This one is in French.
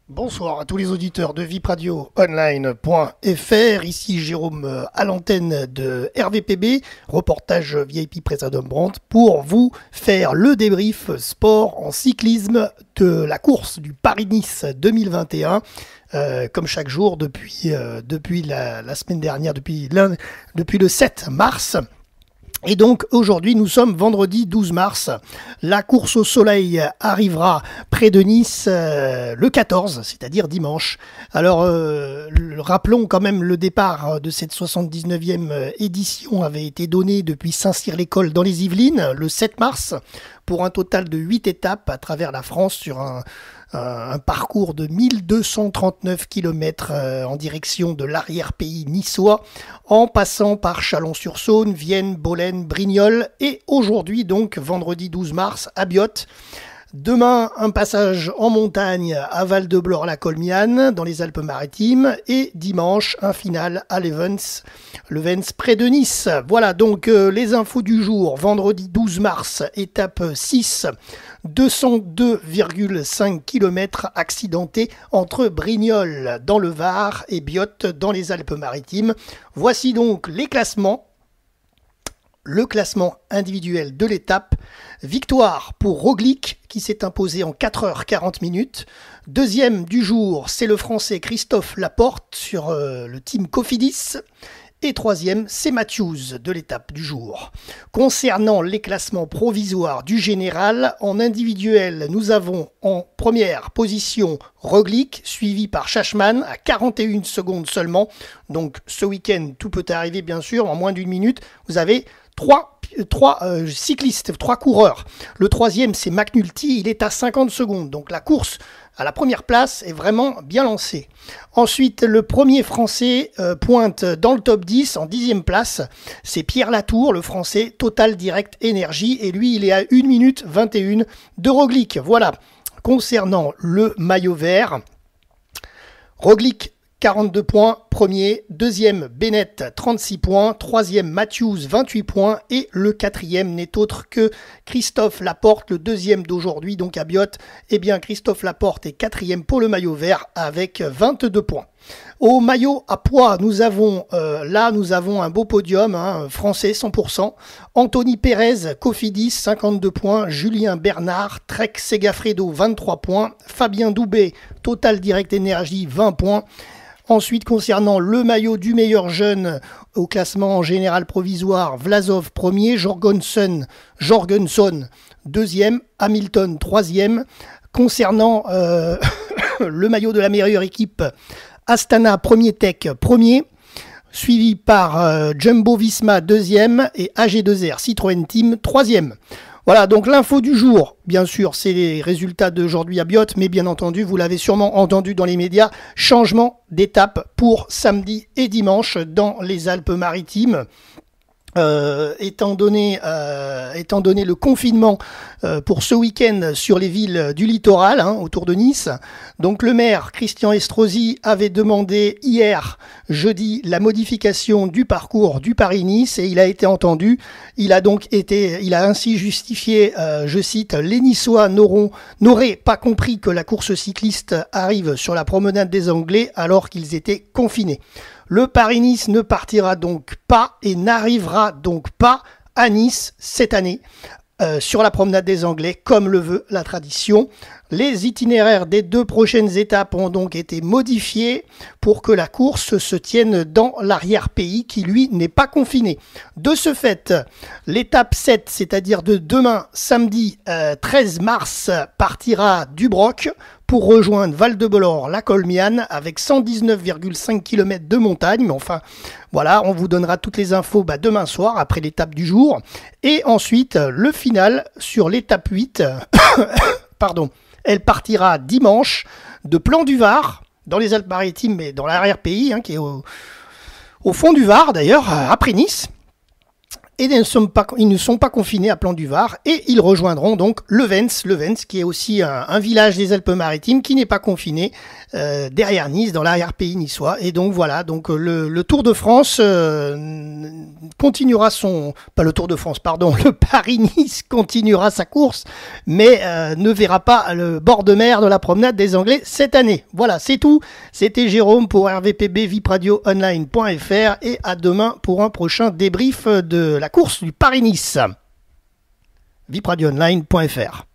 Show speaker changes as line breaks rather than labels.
Bonsoir à tous les auditeurs de vipradioonline.fr, ici Jérôme à l'antenne de RVPB, reportage VIP Présadom Brandt pour vous faire le débrief sport en cyclisme de la course du Paris-Nice 2021. Comme chaque jour depuis la semaine dernière, depuis le 7 mars. Et donc aujourd'hui nous sommes vendredi 12 mars, la course au soleil arrivera près de Nice le 14, c'est-à-dire dimanche. Alors rappelons quand même le départ de cette 79e édition avait été donné depuis Saint-Cyr-l'École dans les Yvelines le 7 mars pour un total de 8 étapes à travers la France sur un parcours de 1239 km en direction de l'arrière-pays niçois, en passant par Chalon-sur-Saône, Vienne, Bolène, Brignoles et aujourd'hui donc vendredi 12 mars à Biot. Demain, un passage en montagne à Val-de-Blore-la-Colmiane dans les Alpes-Maritimes et dimanche, un final à Levens près de Nice. Voilà donc les infos du jour. Vendredi 12 mars, étape 6, 202,5 km accidentés entre Brignoles dans le Var et Biot dans les Alpes-Maritimes. Voici donc les classements. Le classement individuel de l'étape. Victoire pour Roglic qui s'est imposé en 4h40. Deuxième du jour, c'est le Français Christophe Laporte sur le team Cofidis. Et troisième, c'est Matthews de l'étape du jour. Concernant les classements provisoires du général, en individuel, nous avons en première position Roglic, suivi par Schachmann à 41 secondes seulement. Donc ce week-end, tout peut arriver bien sûr, en moins d'une minute. Vous avez trois cyclistes, trois coureurs. Le troisième, c'est McNulty, il est à 50 secondes. Donc la course à la première place est vraiment bien lancée. Ensuite, le premier Français pointe dans le top 10, en 10e place. C'est Pierre Latour, le Français Total Direct Énergie. Et lui, il est à 1 minute 21 de Roglic. Voilà. Concernant le maillot vert, Roglic 42 points, premier, deuxième Bennett 36 points, troisième Matthews 28 points et le quatrième n'est autre que Christophe Laporte, le deuxième d'aujourd'hui donc à Biot. Eh bien Christophe Laporte est quatrième pour le maillot vert avec 22 points. Au maillot à poids, nous avons un beau podium, français 100%. Anthony Pérez, Cofidis 52 points, Julien Bernard, Trek Segafredo 23 points, Fabien Doubet, Total Direct Énergie 20 points. Ensuite, concernant le maillot du meilleur jeune au classement en général provisoire, Vlasov premier, Jorgensen deuxième, Hamilton troisième. Concernant le maillot de la meilleure équipe, Astana Premier Tech premier, suivi par Jumbo Visma deuxième et AG2R Citroën Team troisième. Voilà, donc l'info du jour, bien sûr, c'est les résultats d'aujourd'hui à Biot, mais bien entendu, vous l'avez sûrement entendu dans les médias, changement d'étape pour samedi et dimanche dans les Alpes-Maritimes. Étant donné le confinement pour ce week-end sur les villes du littoral autour de Nice, donc le maire Christian Estrosi avait demandé hier jeudi la modification du parcours du Paris-Nice et il a été entendu. Il a ainsi justifié, je cite, les Niçois n'auraient pas compris que la course cycliste arrive sur la promenade des Anglais alors qu'ils étaient confinés. Le Paris-Nice ne partira donc pas et n'arrivera donc pas à Nice cette année sur la promenade des Anglais comme le veut la tradition. Les itinéraires des 2 prochaines étapes ont donc été modifiés pour que la course se tienne dans l'arrière-pays qui lui n'est pas confiné. De ce fait, l'étape 7, c'est-à-dire de demain samedi 13 mars, partira du Broc pour rejoindre Val-de-Blore-la-Colmiane avec 119,5 km de montagne. Mais enfin, voilà, on vous donnera toutes les infos demain soir après l'étape du jour. Et ensuite, le final sur l'étape 8, pardon, elle partira dimanche de Plan du Var, dans les Alpes-Maritimes, mais dans l'arrière-pays, qui est au fond du Var d'ailleurs, après Nice. Et ils ne sont pas confinés à Plan du Var et ils rejoindront donc Levens qui est aussi un village des Alpes-Maritimes qui n'est pas confiné derrière Nice, dans l'arrière-pays niçois. Et donc voilà, donc le Tour de France continuera le Paris-Nice continuera sa course, mais ne verra pas le bord de mer de la promenade des Anglais cette année. Voilà, c'est tout. C'était Jérôme pour RVPB vipradioonline.fr et à demain pour un prochain débrief de la course du Paris-Nice. vipradioonline.fr